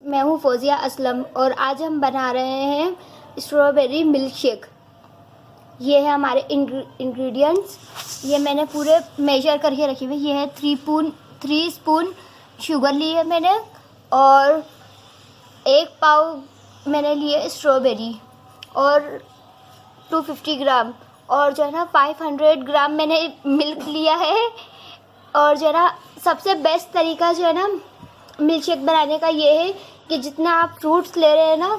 मैं हूँ फौजिया असलम और आज हम बना रहे हैं स्ट्रॉबेरी मिल्क शेक। ये है हमारे इंग्रेडिएंट्स। ये मैंने पूरे मेजर करके रखे हुए। ये है 3 स्पून शुगर ली है मैंने, और 1 पाव मैंने लिए स्ट्रॉबेरी, और 250 ग्राम, और जो है ना 500 ग्राम मैंने मिल्क लिया है। और जो है ना सबसे बेस्ट तरीका जो है ना मिल्क शेक बनाने का ये है कि जितना आप फ्रूट्स ले रहे हैं ना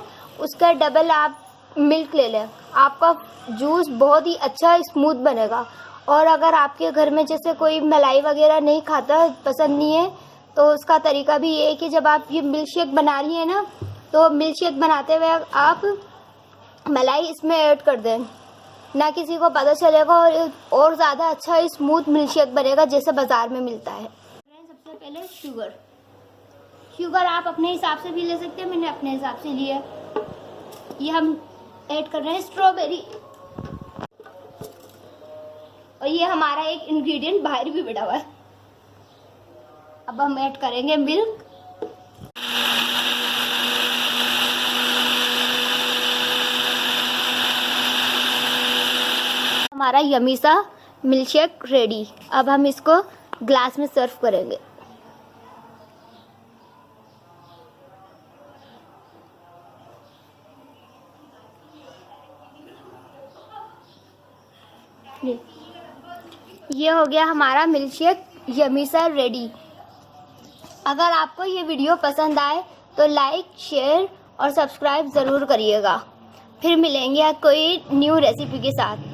उसका डबल आप मिल्क ले लें। आपका जूस बहुत ही अच्छा स्मूथ बनेगा। और अगर आपके घर में जैसे कोई मलाई वगैरह नहीं खाता, पसंद नहीं है, तो उसका तरीका भी ये है कि जब आप ये मिल्क शेक बना रही हैं ना, तो मिल्क शेक बनाते हुए आप मलाई इसमें ऐड कर दें, ना किसी को पता चलेगा, और ज़्यादा अच्छा स्मूथ मिल्क शेक बनेगा जैसे बाज़ार में मिलता है। सबसे पहले शुगर आप अपने हिसाब से भी ले सकते हैं, मैंने अपने हिसाब से लिया। ये हम ऐड कर रहे हैं स्ट्रॉबेरी, और ये हमारा एक इंग्रेडिएंट बाहर भी पड़ा हुआ है। अब हम ऐड करेंगे मिल्क। हमारा यम्मी सा मिल्क शेक रेडी। अब हम इसको ग्लास में सर्व करेंगे। ये हो गया हमारा मिल्क शेक यम्मी सा रेडी। अगर आपको ये वीडियो पसंद आए तो लाइक, शेयर और सब्सक्राइब ज़रूर करिएगा। फिर मिलेंगे कोई न्यू रेसिपी के साथ।